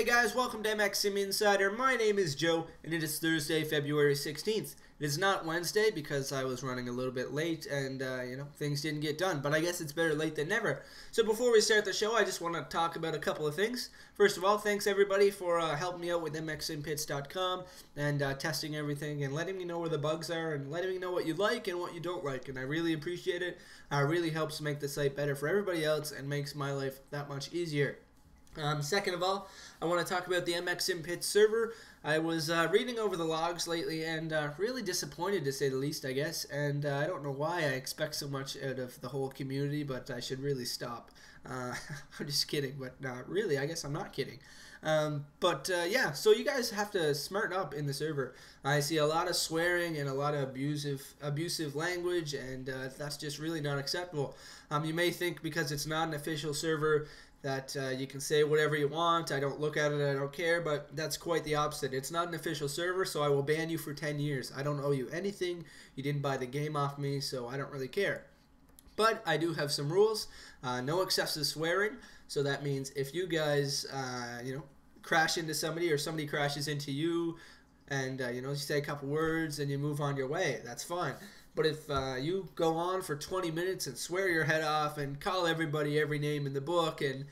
Hey guys, welcome to MX Sim Insider. My name is Joe, and it is Thursday, February 16th. It is not Wednesday because I was running a little bit late and, things didn't get done. But I guess it's better late than never. So before we start the show, I just want to talk about a couple of things. First of all, thanks everybody for helping me out with mxinpits.com and testing everything and letting me know where the bugs are and letting me know what you like and what you don't like. And I really appreciate it. It really helps make the site better for everybody else and makes my life that much easier. Second of all, I want to talk about the MX Sim Pits server. I was reading over the logs lately and really disappointed, to say the least, I guess. And I don't know why I expect so much out of the whole community, but I should really stop. I'm just kidding, but really, I guess I'm not kidding. Yeah, so you guys have to smarten up in the server. I see a lot of swearing and a lot of abusive language, and that's just really not acceptable. You may think because it's not an official server that you can say whatever you want. I don't look at it, I don't care, but that's quite the opposite. It's not an official server, so I will ban you for 10 years. I don't owe you anything. You didn't buy the game off me, so I don't really care. But I do have some rules. No excessive swearing. So that means if you guys, crash into somebody or somebody crashes into you and, you say a couple words and you move on your way, that's fine. But if you go on for 20 minutes and swear your head off and call everybody every name in the book and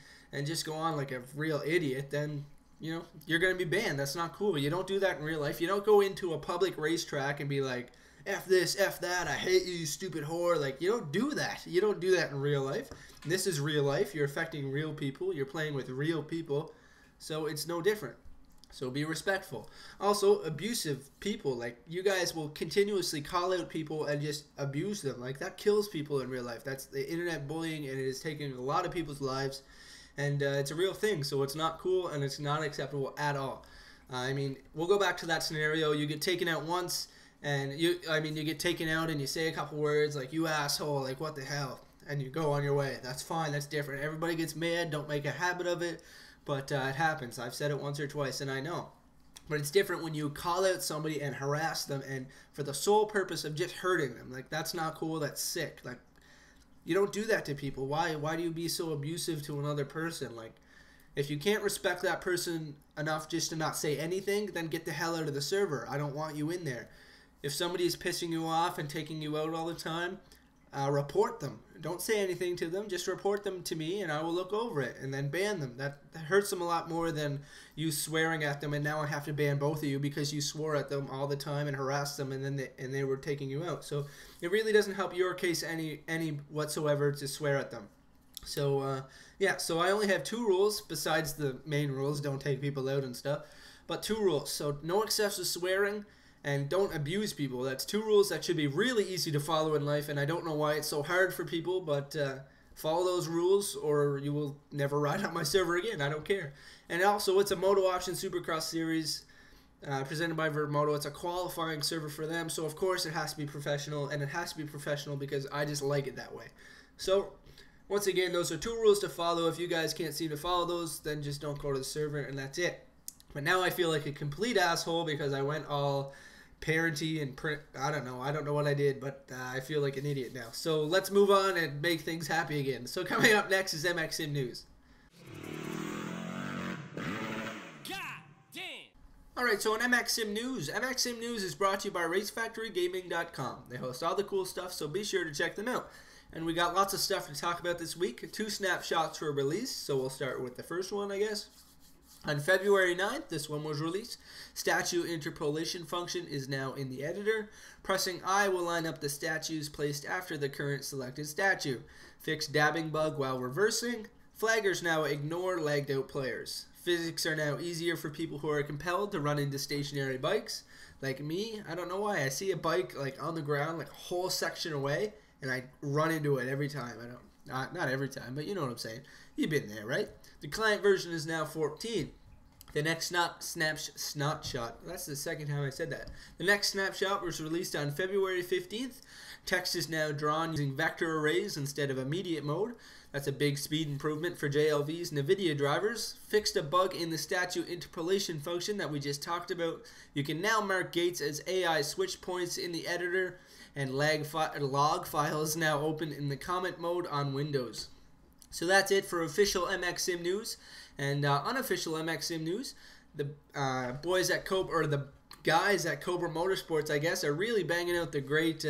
just go on like a real idiot, then, you're going to be banned. That's not cool. You don't do that in real life. You don't go into a public racetrack and be like, F this, F that, I hate you, you stupid whore. Like, you don't do that. You don't do that in real life. This is real life. You're affecting real people. You're playing with real people. So it's no different. So be respectful. Also, abusive people, like you guys will continuously call out people and just abuse them. Like that kills people in real life. That's the internet bullying, and it is taking a lot of people's lives. And it's a real thing, so it's not cool and it's not acceptable at all. We'll go back to that scenario. You get taken out once, and you get taken out and you say a couple words like, you asshole, like what the hell, and you go on your way. That's fine, that's different. Everybody gets mad, don't make a habit of it. But it happens. I've said it once or twice, and I know. But it's different when you call out somebody and harass them, and for the sole purpose of just hurting them. Like, that's not cool. That's sick. Like, you don't do that to people. Why do you be so abusive to another person? Like, if you can't respect that person enough just to not say anything, then get the hell out of the server. I don't want you in there. If somebody is pissing you off and taking you out all the time, report them. Don't say anything to them. Just report them to me, and I will look over it and then ban them. That hurts them a lot more than you swearing at them, and now I have to ban both of you because you swore at them all the time and harassed them, and then they were taking you out. So it really doesn't help your case any whatsoever to swear at them. So so I only have 2 rules besides the main rules. Don't take people out and stuff, but 2 rules. So no excessive swearing. And don't abuse people. That's 2 rules that should be really easy to follow in life, and I don't know why it's so hard for people, but follow those rules or you will never ride on my server again. I don't care. And also, it's a Motooption Supercross series presented by Vurbmoto. It's a qualifying server for them, so of course it has to be professional, and it has to be professional because I just like it that way. So, once again, those are 2 rules to follow. If you guys can't seem to follow those, then just don't go to the server, and that's it. But now I feel like a complete asshole because I went all parenty and I don't know what I did, but I feel like an idiot now. So let's move on and make things happy again. So coming up next is MX Sim News. Alright, so in MX Sim News is brought to you by RaceFactoryGaming.com. They host all the cool stuff, so be sure to check them out. And we got lots of stuff to talk about this week. 2 snapshots were released, so we'll start with the first one, I guess. On February 9th, this one was released. Statue interpolation function is now in the editor. Pressing I will line up the statues placed after the current selected statue. Fix dabbing bug while reversing. Flaggers now ignore lagged out players. Physics are now easier for people who are compelled to run into stationary bikes. Like me, I don't know why. I see a bike like on the ground, like a whole section away, and I run into it every time. Not every time, but you know what I'm saying. You've been there, right? The client version is now 14. The next snapshot, that's the second time I said that. The next snapshot was released on February 15th. Text is now drawn using vector arrays instead of immediate mode. That's a big speed improvement for JLV's NVIDIA drivers. Fixed a bug in the statue interpolation function that we just talked about. You can now mark gates as AI switch points in the editor, and log files now open in the comment mode on Windows. So that's it for official MX Sim news. And unofficial MX Sim news, the boys at Cobra, or the guys at Cobra Motorsports, I guess, are really banging out the great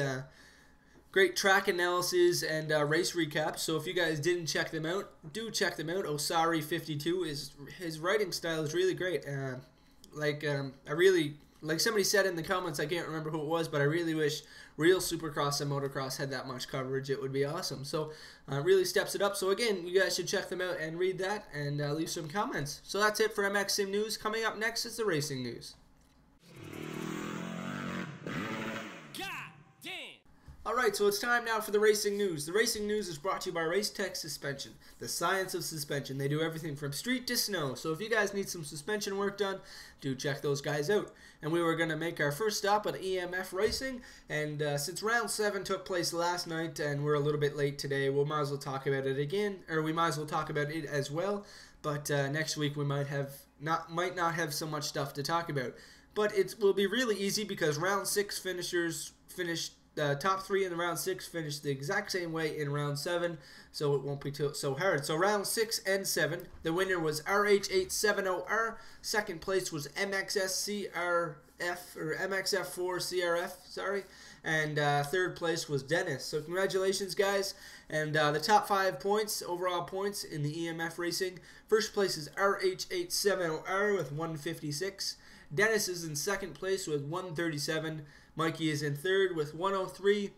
track analysis and race recaps. So if you guys didn't check them out, do check them out. Osari52 his writing style is really great. Like somebody said in the comments, I can't remember who it was, but I really wish real Supercross and Motocross had that much coverage. It would be awesome. So it really steps it up. So again, you guys should check them out and read that and leave some comments. So that's it for MX Sim news. Coming up next is the racing news. Alright, so it's time now for the racing news. The racing news is brought to you by Racetech Suspension, the science of suspension. They do everything from street to snow. So if you guys need some suspension work done, do check those guys out. And we were going to make our first stop at EMF Racing. And since round 7 took place last night and we're a little bit late today, we might as well talk about it again. Or we might as well talk about it as well. But next week we might not have so much stuff to talk about. But it will be really easy because round 6 finishers finished. The top 3 in the round 6 finished the exact same way in round 7, so it won't be so hard. So round 6 and 7, the winner was RH870R. Second place was MXSCRF, or MXF4CRF, sorry. And third place was Dennis. So congratulations, guys. And the top 5 points, overall points in the EMF Racing. First place is RH870R with 156. Dennis is in second place with 137. Mikey is in third with 103.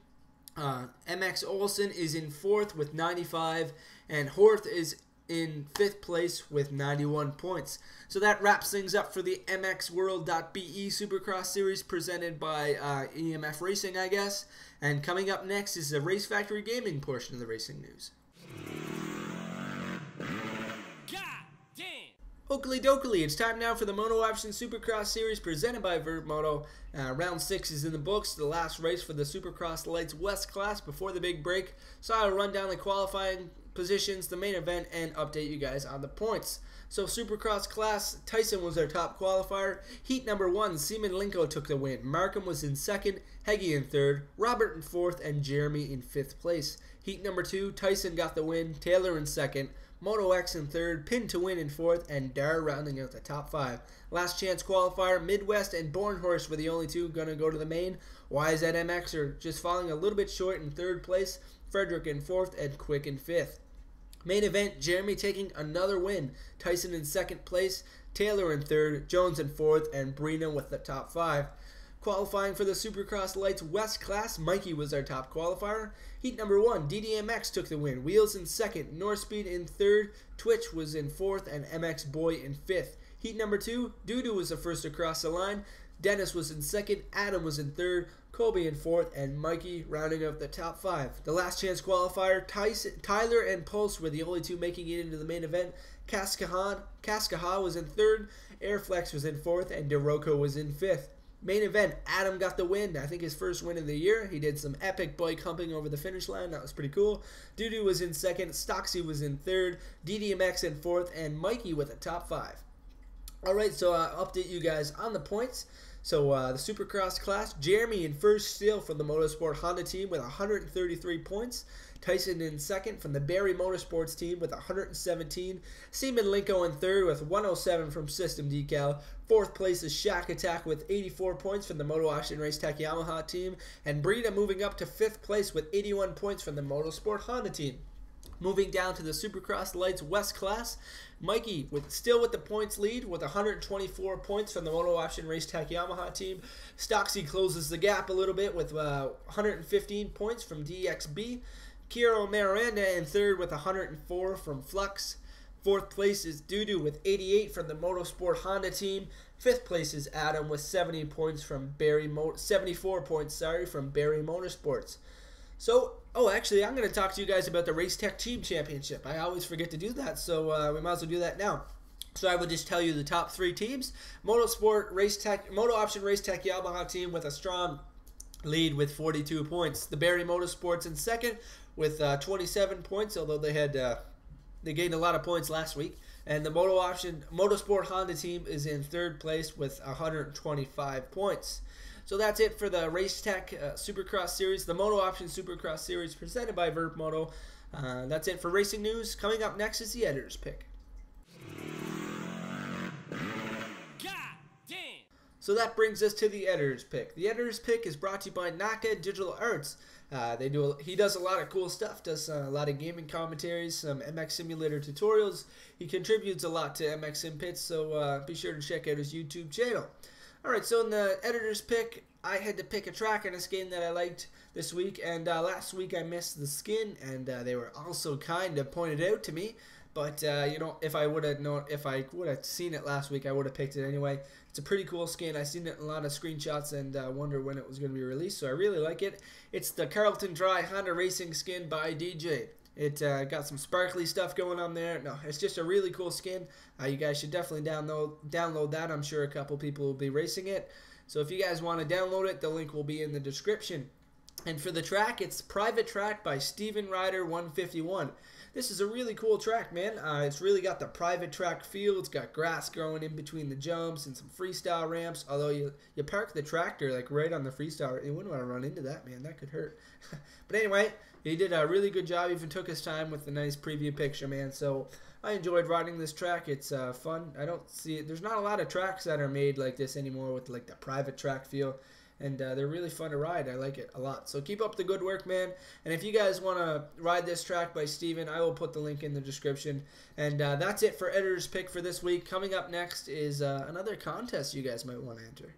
MX Olsen is in fourth with 95. And Horth is in fifth place with 91 points. So that wraps things up for the MXWorld.be Supercross Series presented by EMF Racing, I guess. And coming up next is the Race Factory Gaming portion of the racing news. Oakley dokley, it's time now for the Motooption Supercross Series presented by Vurbmoto. Round 6 is in the books, the last race for the Supercross Lights West class before the big break. So I'll run down the qualifying positions, the main event, and update you guys on the points. So Supercross class, Tyson was our top qualifier. Heat number 1, Seaman Linko took the win. Markham was in second, Heggie in third, Robert in fourth, and Jeremy in fifth place. Heat number 2, Tyson got the win, Taylor in second, Moto X in third, Pin to win in fourth, and Dar rounding out the top 5. Last chance qualifier, Midwest and Bornhorst were the only two going to go to the main. YZMX are just falling a little bit short in third place, Frederick in fourth, and Quick in fifth. Main event, Jeremy taking another win, Tyson in second place, Taylor in third, Jones in fourth, and Brina with the top 5. Qualifying for the Supercross Lights West class, Mikey was our top qualifier. Heat number 1, DDMX took the win. Wheels in second, Northspeed in third, Twitch was in fourth, and MX Boy in fifth. Heat number 2, Dudu was the first across the line. Dennis was in second, Adam was in third, Colby in fourth, and Mikey rounding up the top 5. The last chance qualifier, Tyler and Pulse were the only two making it into the main event. Kaskaha was in third, Airflex was in fourth, and DeRocco was in fifth. Main event, Adam got the win. I think his first win of the year. He did some epic bike humping over the finish line. That was pretty cool. Dudu was in second. Stocksy was in third. DDMX in fourth. And Mikey with a top 5. Alright, so I'll update you guys on the points. So the Supercross class, Jeremy in first still from the Motorsport Honda team with 133 points. Tyson in second from the Barry Motorsports team with 117. Seaman Linko in third with 107 from System Decal. Fourth place is Shack Attack with 84 points from the Motooption Racetech Yamaha team. And Brita moving up to fifth place with 81 points from the Motorsport Honda team. Moving down to the Supercross Lights West class, Mikey still with the points lead with 124 points from the Motooption Racetech Yamaha team. Stocksy closes the gap a little bit with 115 points from DXB. Kiro Miranda in third with 104 from Flux. Fourth place is Dudu with 88 from the Motorsport Honda team. Fifth place is Adam with 74 points from Barry Motorsports. So, actually, I'm going to talk to you guys about the Racetech Team Championship. I always forget to do that, so we might as well do that now. So I will just tell you the top 3 teams. Motooption Racetech Yamaha team with a strong lead with 42 points. The Barry Motorsports in second with 27 points, although they gained a lot of points last week. And the Motorsport Honda team is in third place with 125 points. So that's it for the Racetech Supercross Series, the Motooption Supercross Series presented by Vurbmoto. That's it for racing news. Coming up next is the editor's pick. So that brings us to the editor's pick. The editor's pick is brought to you by NacuaDigitalArts. He does a lot of cool stuff, does a lot of gaming commentaries, some MX Simulator tutorials. He contributes a lot to MX Sim Pits, so be sure to check out his YouTube channel. Alright, so in the editor's pick, I had to pick a track and a skin that I liked this week, and last week I missed the skin, and they were also kind of pointed out to me. But you know, if I would have seen it last week, I would have picked it anyway. It's a pretty cool skin. I've seen it in a lot of screenshots and wonder when it was going to be released, so I really like it. It's the Carlton Dry Honda Racing skin by DJ. It got some sparkly stuff going on there. No, it's just a really cool skin. You guys should definitely download that. I'm sure a couple people will be racing it. So if you guys want to download it, the link will be in the description. And for the track, it's Private Track by Steven Ryder 151. This is a really cool track, man. It's really got the private track feel. It's got grass growing in between the jumps and some freestyle ramps. Although you park the tractor like right on the freestyle, you wouldn't want to run into that, man. That could hurt. But anyway, he did a really good job. Even took his time with the nice preview picture, man. So I enjoyed riding this track. It's fun. I don't see it. There's not a lot of tracks that are made like this anymore with like the private track feel. And they're really fun to ride. I like it a lot. So keep up the good work, man. And if you guys want to ride this track by Steven, I will put the link in the description. And that's it for Editor's Pick for this week. Coming up next is another contest you guys might want to enter.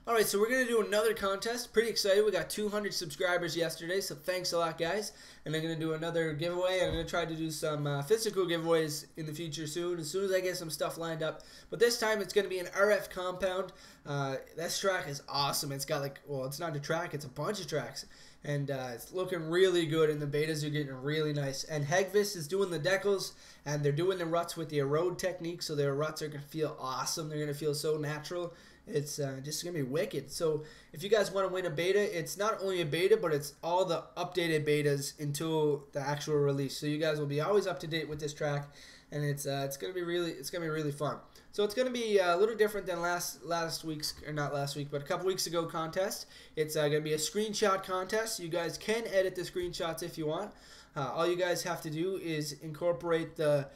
Alright, so we're going to do another contest. Pretty excited. We got 200 subscribers yesterday, so thanks a lot, guys. And I'm going to do another giveaway. I'm going to try to do some physical giveaways in the future soon as I get some stuff lined up. But this time it's going to be an RF compound. This track is awesome. It's got well, it's not a track, it's a bunch of tracks. And it's looking really good, and the betas are getting really nice. And Hegvis is doing the decals, and they're doing the ruts with the erode technique, so their ruts are going to feel awesome. They're going to feel so natural. It's just going to be wicked. So if you guys want to win a beta, it's not only a beta, but it's all the updated betas until the actual release. So you guys will be always up to date with this track, and it's going to be really fun. So it's going to be a little different than last week's, or not last week, but a couple weeks ago contest. It's going to be a screenshot contest. You guys can edit the screenshots if you want. All you guys have to do is incorporate the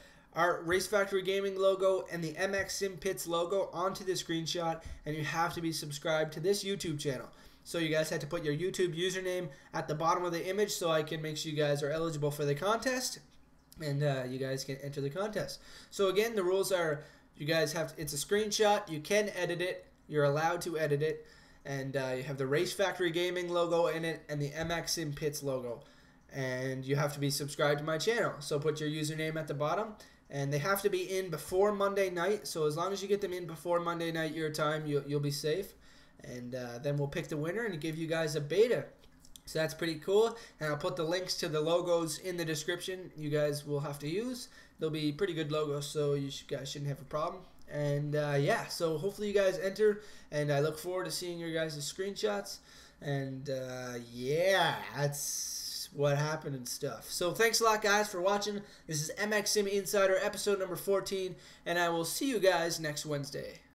Race Factory Gaming logo and the MX Sim Pits logo onto the screenshot, and you have to be subscribed to this YouTube channel. So you guys have to put your YouTube username at the bottom of the image so I can make sure you guys are eligible for the contest, and you guys can enter the contest. So again, the rules are you guys it's a screenshot, you can edit it, you're allowed to edit it, and you have the Race Factory Gaming logo in it and the MX Sim Pits logo. And you have to be subscribed to my channel. So put your username at the bottom. And they have to be in before Monday night. So as long as you get them in before Monday night your time, you'll be safe. And then we'll pick the winner and give you guys a beta. So that's pretty cool. And I'll put the links to the logos in the description you guys will have to use. They'll be pretty good logos, so you guys shouldn't have a problem. And yeah, so hopefully you guys enter. And I look forward to seeing your guys' screenshots. And yeah, that's what happened and stuff. So thanks a lot, guys, for watching. This is MX Sim Insider episode number 14, and I will see you guys next Wednesday.